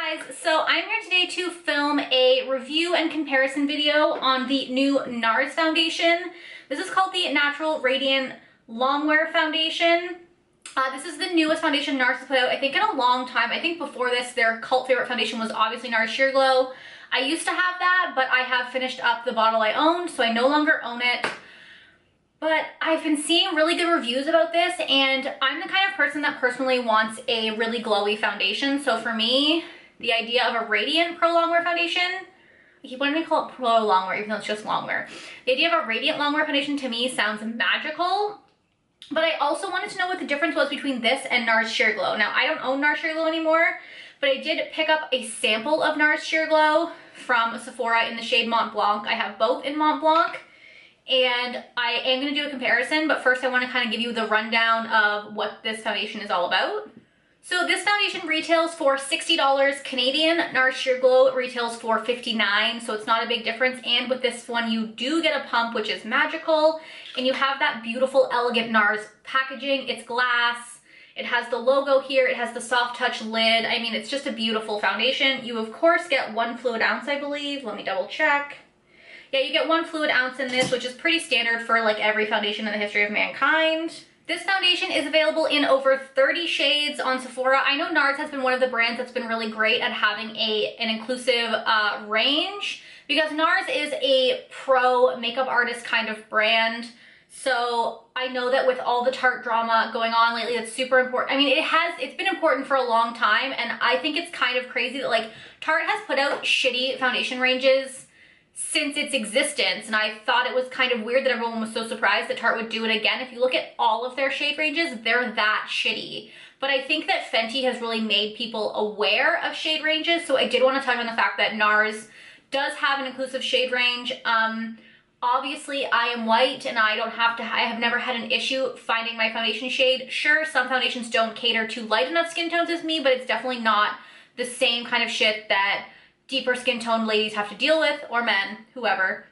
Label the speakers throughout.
Speaker 1: Hey guys, so I'm here today to film a review and comparison video on the new Nars foundation. This is called the Natural Radiant Longwear Foundation. This is the newest foundation Nars has put out, I think, in a long time. I think before this, their cult favorite foundation was obviously Nars Sheer Glow. I used to have that, but I have finished up the bottle I owned, so I no longer own it. But I've been seeing really good reviews about this, and I'm the kind of person that personally wants a really glowy foundation. So for me, the idea of a Radiant Pro Longwear foundation, I keep wanting to call it Pro Longwear even though it's just Longwear. The idea of a Radiant Longwear foundation to me sounds magical, but I also wanted to know what the difference was between this and Nars Sheer Glow. Now, I don't own Nars Sheer Glow anymore, but I did pick up a sample of Nars Sheer Glow from Sephora in the shade Mont Blanc. I have both in Mont Blanc. And I am going to do a comparison, but first I want to kind of give you the rundown of what this foundation is all about. So this foundation retails for $60 Canadian. Nars Sheer Glow retails for $59, so it's not a big difference. And with this one, you do get a pump, which is magical. And you have that beautiful, elegant Nars packaging. It's glass. It has the logo here. It has the soft touch lid. I mean, it's just a beautiful foundation. You, of course, get 1 fluid ounce, I believe. Let me double check. Yeah, you get 1 fluid ounce in this, which is pretty standard for like every foundation in the history of mankind. This foundation is available in over 30 shades on Sephora. I know Nars has been one of the brands that's been really great at having an inclusive range, because Nars is a pro makeup artist kind of brand. So I know that with all the Tarte drama going on lately, it's super important. I mean, it's been important for a long time, and I think it's kind of crazy that like Tarte has put out shitty foundation ranges since its existence, and I thought it was kind of weird that everyone was so surprised that Tarte would do it again. If you look at all of their shade ranges, they're that shitty. But I think that Fenty has really made people aware of shade ranges, so I did want to touch on the fact that Nars does have an inclusive shade range. Obviously, I am white, and I have never had an issue finding my foundation shade. Sure, some foundations don't cater to light enough skin tones as me, but it's definitely not the same kind of shit that deeper skin tone ladies have to deal with, or men, whoever.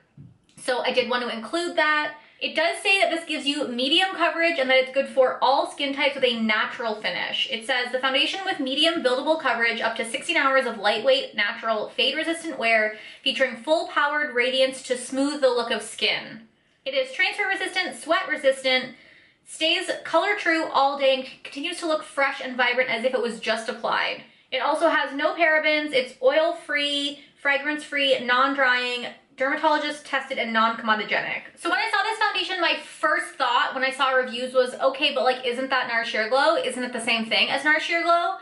Speaker 1: So I did want to include that. It does say that this gives you medium coverage and that it's good for all skin types with a natural finish. It says the foundation with medium buildable coverage, up to 16 hours of lightweight, natural, fade-resistant wear, featuring full-powered radiance to smooth the look of skin. It is transfer-resistant, sweat-resistant, stays color-true all day, and continues to look fresh and vibrant as if it was just applied. It also has no parabens, it's oil-free, fragrance-free, non-drying, dermatologist-tested, and non-comedogenic. So when I saw this foundation, my first thought when I saw reviews was, okay, but like, isn't that Nars Sheer Glow? Isn't it the same thing as Nars Sheer Glow?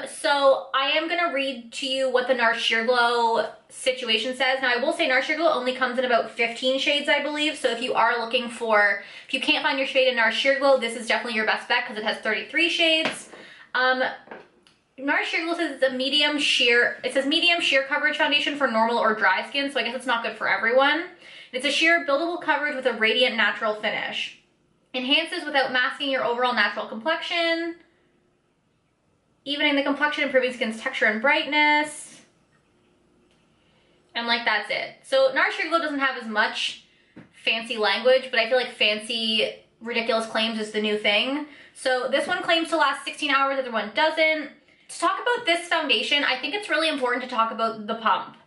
Speaker 1: So I am gonna read to you what the Nars Sheer Glow situation says. Now I will say Nars Sheer Glow only comes in about 15 shades, I believe. So if you are looking for, if you can't find your shade in Nars Sheer Glow, this is definitely your best bet because it has 33 shades. Nars Sheer Glow says it's a medium sheer, it says medium sheer coverage foundation for normal or dry skin, so I guess it's not good for everyone. It's a sheer buildable coverage with a radiant natural finish. Enhances without masking your overall natural complexion. Evening the complexion, improving skin's texture and brightness. And like, that's it. So Nars Sheer Glow doesn't have as much fancy language, but I feel like fancy, ridiculous claims is the new thing. So this one claims to last 16 hours, the other one doesn't. To talk about this foundation, I think it's really important to talk about the pump.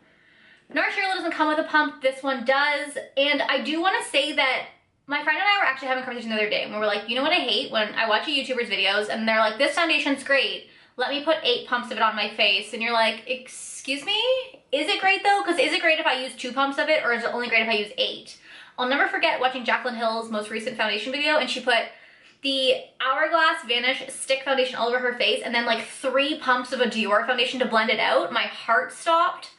Speaker 1: Nars Sheer Glow doesn't come with a pump, this one does, and I do want to say that my friend and I were actually having a conversation the other day, and we were like, you know what I hate? When I watch a YouTuber's videos, and they're like, this foundation's great, let me put 8 pumps of it on my face, and you're like, excuse me? Is it great though? Because is it great if I use 2 pumps of it, or is it only great if I use 8? I'll never forget watching Jaclyn Hill's most recent foundation video, and she put the Hourglass Vanish Stick Foundation all over her face, and then like 3 pumps of a Dior foundation to blend it out. My heart stopped.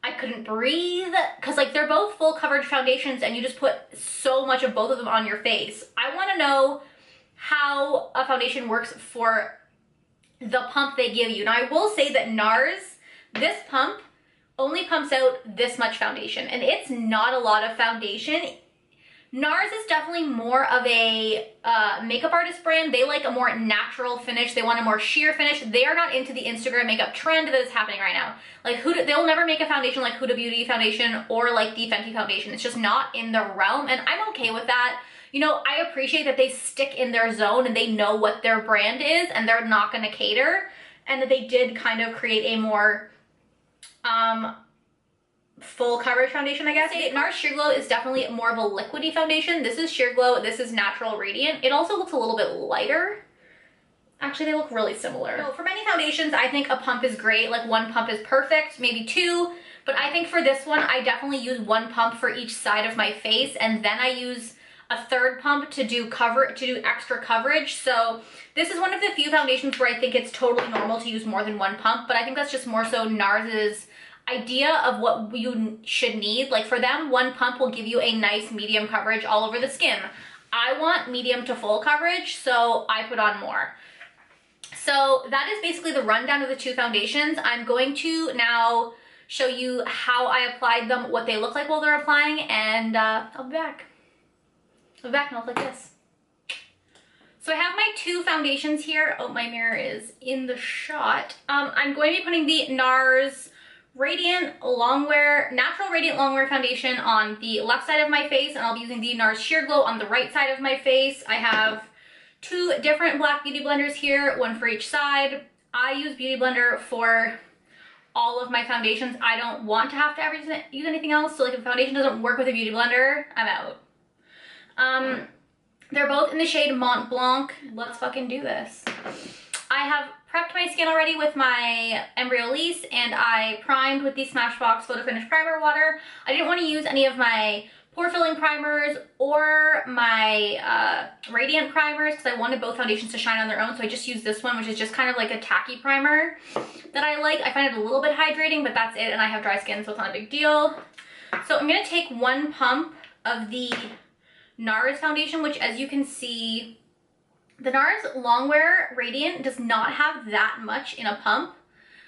Speaker 1: I couldn't breathe, because like they're both full coverage foundations and you just put so much of both of them on your face. I want to know how a foundation works for the pump they give you. Now I will say that Nars, this pump only pumps out this much foundation, and it's not a lot of foundation. Nars is definitely more of a makeup artist brand. They like a more natural finish. They want a more sheer finish. They are not into the Instagram makeup trend that is happening right now. Like they'll never make a foundation like Huda Beauty foundation or like the Fenty foundation. It's just not in their realm, and I'm okay with that. You know, I appreciate that they stick in their zone and they know what their brand is and they're not gonna cater. and that they did kind of create a more full coverage foundation, I guess. Nars Sheer Glow is definitely more of a liquidy foundation. This is Sheer Glow, this is Natural Radiant. It also looks a little bit lighter. Actually, they look really similar. So for many foundations, I think a pump is great. Like 1 pump is perfect, maybe 2. But I think for this one, I definitely use 1 pump for each side of my face, and then I use a 3rd pump to do extra coverage. So this is one of the few foundations where I think it's totally normal to use more than 1 pump, but I think that's just more so Nars's idea of what you should need. Like for them, 1 pump will give you a nice medium coverage all over the skin. I want medium to full coverage, so I put on more. So that is basically the rundown of the 2 foundations. I'm going to now show you how I applied them, what they look like while they're applying, and I'll be back. I'll be back and I'll look like this. So I have my 2 foundations here. Oh, my mirror is in the shot. I'm going to be putting the Nars Natural Radiant Longwear Foundation on the left side of my face, and I'll be using the Nars Sheer Glow on the right side of my face. I have 2 different black beauty blenders here, 1 for each side. I use Beauty Blender for all of my foundations. I don't want to have to ever use anything else, so like if a foundation doesn't work with a Beauty Blender, I'm out. They're both in the shade Mont Blanc. Let's fucking do this. I have prepped my skin already with my Embryolisse, and I primed with the Smashbox Photo Finish Primer water. I didn't want to use any of my pore filling primers or my radiant primers because I wanted both foundations to shine on their own, so I just used this one, which is just kind of like a tacky primer that I like. I find it a little bit hydrating, but that's it, and I have dry skin, so it's not a big deal. So I'm going to take 1 pump of the Nars foundation, which, as you can see, the Nars Longwear Radiant does not have that much in a pump.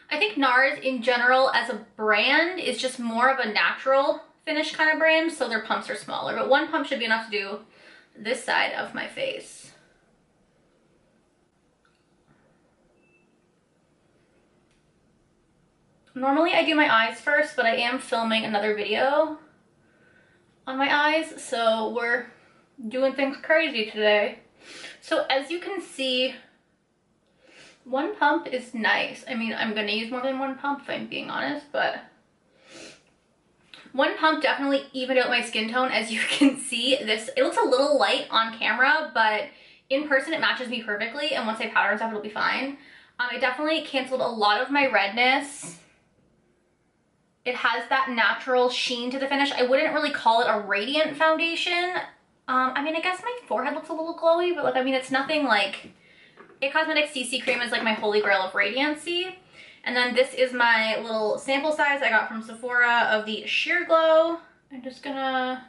Speaker 1: I think Nars in general as a brand is just more of a natural finish kind of brand, so their pumps are smaller, but 1 pump should be enough to do this side of my face. Normally I do my eyes first, but I am filming another video on my eyes, so we're doing things crazy today. So as you can see, 1 pump is nice. I mean, I'm gonna use more than 1 pump if I'm being honest, but 1 pump definitely evened out my skin tone. As you can see, it looks a little light on camera, but in person it matches me perfectly, and once I powder and stuff, it'll be fine. It definitely canceled a lot of my redness. It has that natural sheen to the finish. I wouldn't really call it a radiant foundation. I mean, I guess my forehead looks a little glowy, but like, I mean, it's nothing like... It Cosmetics CC Cream is like my holy grail of radiancy. And then this is my little sample size I got from Sephora of the Sheer Glow. I'm just gonna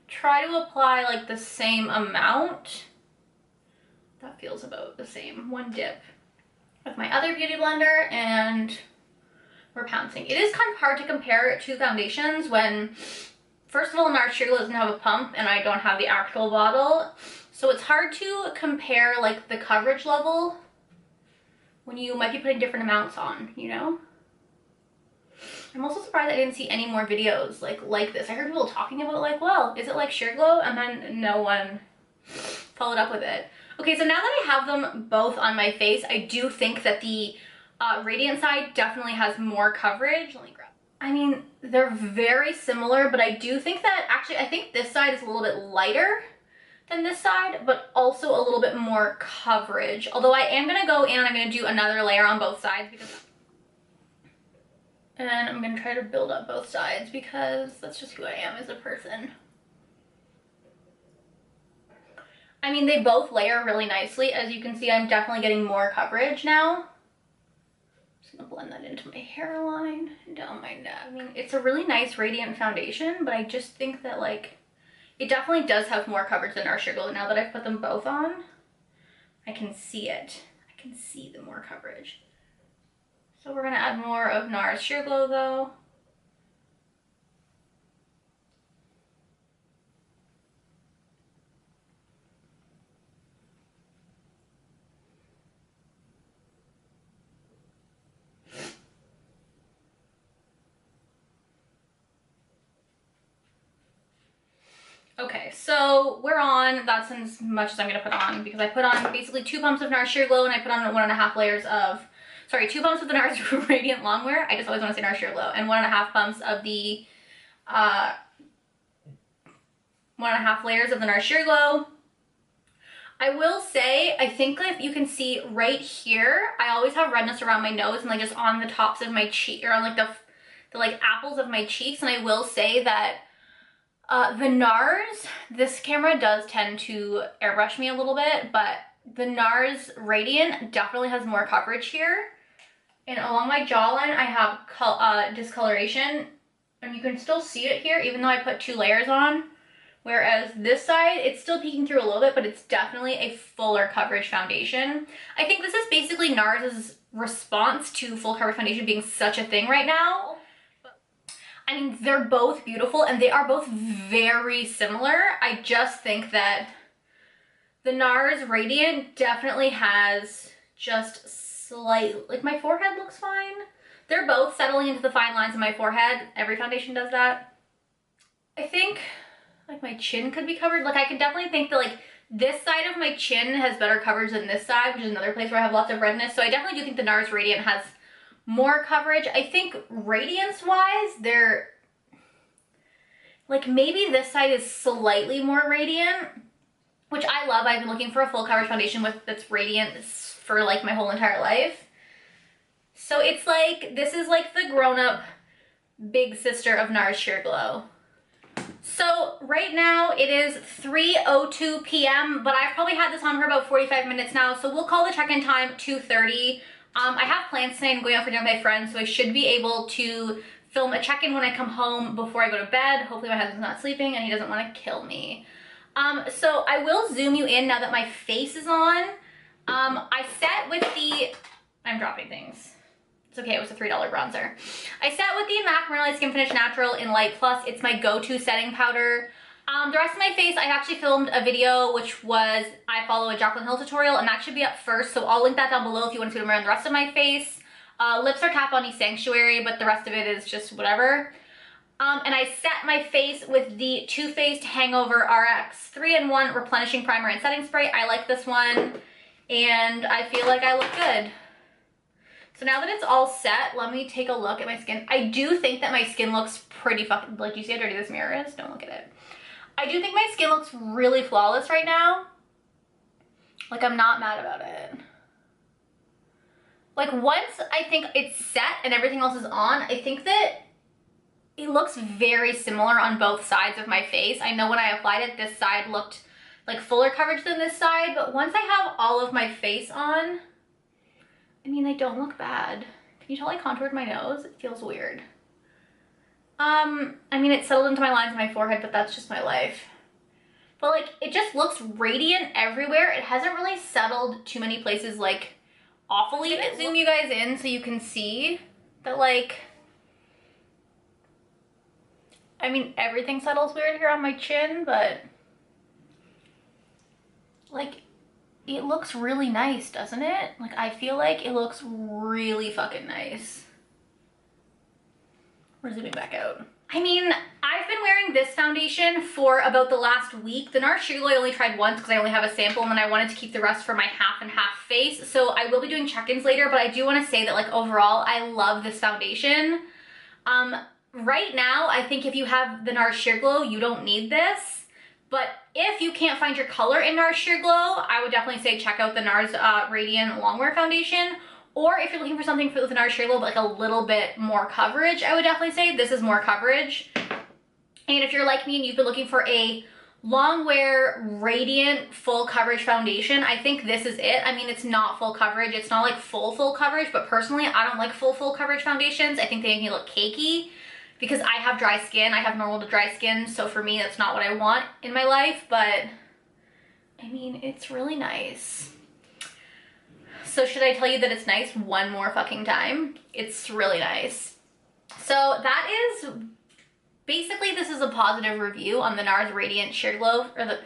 Speaker 1: try to apply like the same amount. That feels about the same. 1 dip with my other beauty blender, and we're pouncing. It is kind of hard to compare 2 foundations when, first of all, Nars Sheer Glow doesn't have a pump and I don't have the actual bottle. So it's hard to compare like the coverage level when you might be putting different amounts on, you know? I'm also surprised I didn't see any more videos like this. I heard people talking about like, well, is it like Sheer Glow? And then no one followed up with it. Okay, so now that I have them both on my face, I do think that the Radiant side definitely has more coverage. Let me grab. I mean, they're very similar, but I do think that, actually, I think this side is a little bit lighter than this side, but also a little bit more coverage. Although I am gonna go in and I'm gonna do another layer on both sides and I'm gonna try to build up both sides because that's just who I am as a person. I mean, they both layer really nicely. As you can see, I'm definitely getting more coverage now. Just gonna blend that into my hairline and down my neck. I mean, it's a really nice radiant foundation, but I just think that like, it definitely does have more coverage than Nars Sheer Glow. Now that I've put them both on, I can see it. I can see the more coverage. So we're gonna add more of Nars Sheer Glow though. Okay, so we're on, that's as much as I'm gonna put on because I put on basically 2 pumps of Nars Sheer Glow and I put on 1.5 layers of sorry, 2 pumps of the Nars Radiant Longwear. I just always want to say Nars Sheer Glow. And 1.5 pumps of the, 1.5 layers of the Nars Sheer Glow. I will say, I think if you can see right here, I always have redness around my nose and like just on the tops of my cheek, or on like the like apples of my cheeks. And I will say that the Nars, this camera does tend to airbrush me a little bit, but the Nars Radiant definitely has more coverage here. And along my jawline, I have discoloration, and you can still see it here, even though I put 2 layers on. Whereas this side, it's still peeking through a little bit, but it's definitely a fuller coverage foundation. I think this is basically Nars' response to full coverage foundation being such a thing right now. I mean, they're both beautiful and they are both very similar. I just think that the Nars Radiant definitely has just slight, like my forehead looks fine. They're both settling into the fine lines of my forehead. Every foundation does that. I think like my chin could be covered. Like I can definitely think that like this side of my chin has better coverage than this side, which is another place where I have lots of redness. So I definitely do think the Nars Radiant has more coverage. I think radiance wise, they're like maybe this side is slightly more radiant, which I love. I've been looking for a full coverage foundation that's radiant for like my whole entire life. So it's like, this is like the grown-up big sister of Nars Sheer Glow. So right now it is 3:02 p.m., but I've probably had this on for about 45 minutes now, so we'll call the check-in time 2:30. I have plans tonight. I'm going out for dinner with my friends, so I should be able to film a check-in when I come home before I go to bed. Hopefully my husband's not sleeping and he doesn't want to kill me. So I will zoom you in now that my face is on. I set with the, I'm dropping things. It's okay, it was a $3 bronzer. I set with the MAC Marionite Skin Finish Natural in Light Plus. It's my go-to setting powder. The rest of my face, I actually filmed a video, which was, I follow a Jaclyn Hill tutorial, and that should be up first, so I'll link that down below if you want to see what I'm wearing the rest of my face. Lips are Tap On Sanctuary, but the rest of it is just whatever. And I set my face with the Too Faced Hangover RX 3-in-1 Replenishing Primer and Setting Spray. I like this one, and I feel like I look good. So now that it's all set, let me take a look at my skin. I do think that my skin looks pretty fucking, like, you see how dirty this mirror is? Don't look at it. I do think my skin looks really flawless right now. Like, I'm not mad about it. Like, once I think it's set and everything else is on, I think that it looks very similar on both sides of my face. I know when I applied it, this side looked like fuller coverage than this side, but once I have all of my face on, I mean, they don't look bad. Can you tell I contoured my nose? It feels weird. I mean, it settled into my lines on my forehead, but that's just my life. But like, it just looks radiant everywhere. It hasn't really settled too many places like awfully. I'm gonna zoom you guys in so you can see that, like, I mean, everything settles weird here on my chin, but like, it looks really nice, doesn't it? Like, I feel like it looks really fucking nice. We're zooming back out. I mean, I've been wearing this foundation for about the last week. The Nars Sheer Glow I only tried once because I only have a sample, and then I wanted to keep the rest for my half and half face. So I will be doing check-ins later, but I do want to say that, like, overall, I love this foundation. Right now, I think if you have the Nars Sheer Glow, you don't need this. But if you can't find your color in Nars Sheer Glow, I would definitely say check out the Nars Radiant Longwear Foundation. Or if you're looking for something for the Nars Sheer Glow, but like a little bit more coverage, I would definitely say this is more coverage. And if you're like me and you've been looking for a Longwear Radiant full coverage foundation, I think this is it. I mean, it's not full coverage. It's not like full coverage, but personally, I don't like full coverage foundations. I think they make me look cakey because I have dry skin. I have normal to dry skin, so for me, that's not what I want in my life, but I mean, it's really nice. So should I tell you that it's nice one more fucking time? It's really nice. So that is, basically this is a positive review on the Nars Radiant Sheer Glow, or the,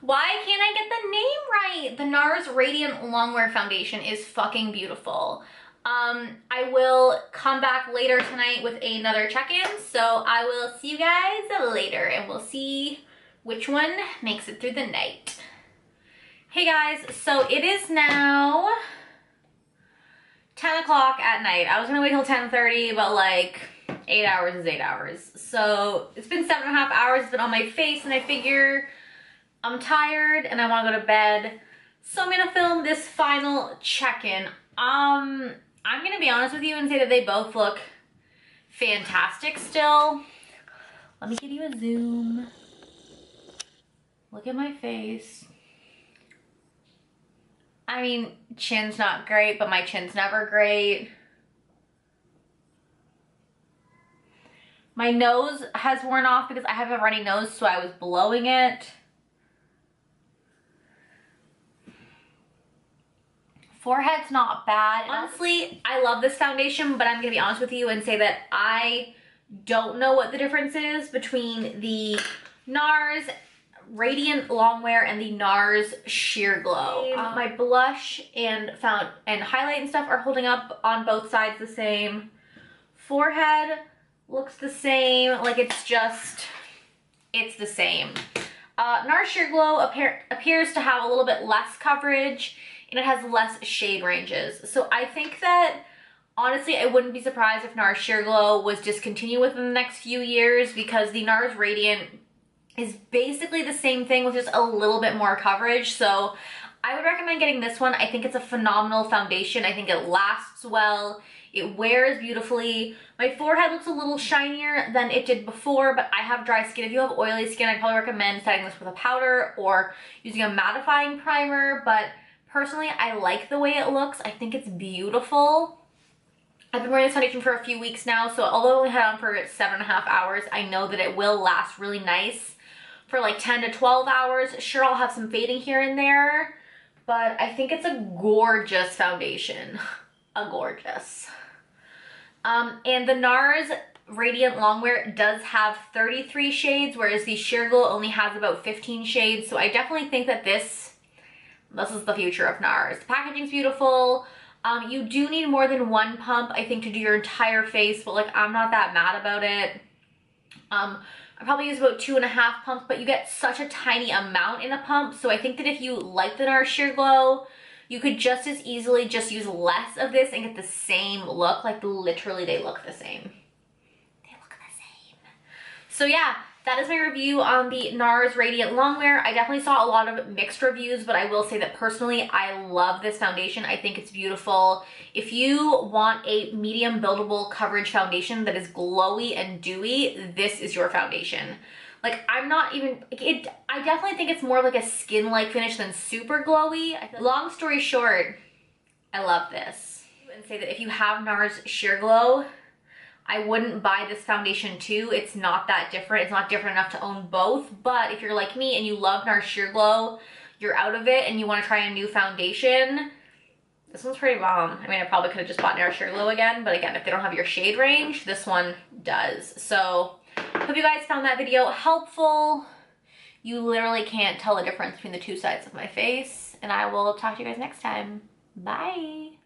Speaker 1: why can't I get the name right? The Nars Radiant Longwear Foundation is fucking beautiful. I will come back later tonight with another check-in, so I will see you guys later and we'll see which one makes it through the night. Hey guys, so it is now 10 o'clock at night. I was gonna wait till 10:30, but like 8 hours is 8 hours. So it's been 7.5 hours. It's been on my face, and I figure I'm tired and I want to go to bed. So I'm gonna film this final check-in. I'm gonna be honest with you and say that they both look fantastic still. Let me give you a zoom. Look at my face. I mean, chin's not great, but my chin's never great. My nose has worn off because I have a runny nose, so I was blowing it. Forehead's not bad. Honestly, I love this foundation, but I'm gonna be honest with you and say that I don't know what the difference is between the Nars Radiant Longwear and the Nars Sheer Glow. My blush and highlight and stuff are holding up on both sides the same. Forehead looks the same, like it's the same. Nars Sheer Glow appears to have a little bit less coverage, and it has less shade ranges. So I think that, honestly, I wouldn't be surprised if Nars Sheer Glow was discontinued within the next few years, because the Nars Radiant is basically the same thing with just a little bit more coverage. So I would recommend getting this one. I think it's a phenomenal foundation. I think it lasts well. It wears beautifully. My forehead looks a little shinier than it did before, but I have dry skin. If you have oily skin, I'd probably recommend setting this with a powder or using a mattifying primer, but personally, I like the way it looks. I think it's beautiful. I've been wearing this foundation for a few weeks now, so although I only had it on for 7.5 hours, I know that it will last really nice for like 10 to 12 hours. Sure, I'll have some fading here and there, but I think it's a gorgeous foundation. A gorgeous. And the Nars Radiant Longwear does have 33 shades, whereas the Sheer Glow only has about 15 shades. So I definitely think that this is the future of Nars. The packaging's beautiful. You do need more than one pump, I think, to do your entire face, but like I'm not that mad about it. I probably use about 2.5 pumps, but you get such a tiny amount in a pump. So I think that if you like the Nars Sheer Glow, you could just as easily just use less of this and get the same look. Like literally they look the same. They look the same. So yeah, that is my review on the Nars Radiant Longwear. I definitely saw a lot of mixed reviews, but I will say that personally, I love this foundation. I think it's beautiful. If you want a medium buildable coverage foundation that is glowy and dewy, this is your foundation. Like, I'm not even, I definitely think it's more like a skin-like finish than super glowy. Long story short, I love this. And say that if you have Nars Sheer Glow, I wouldn't buy this foundation too. It's not that different. It's not different enough to own both. But if you're like me and you love Nars Sheer Glow, you're out of it and you want to try a new foundation, this one's pretty bomb. I mean, I probably could have just bought Nars Sheer Glow again, but again, if they don't have your shade range, this one does. So hope you guys found that video helpful. You literally can't tell the difference between the two sides of my face, and I will talk to you guys next time. Bye.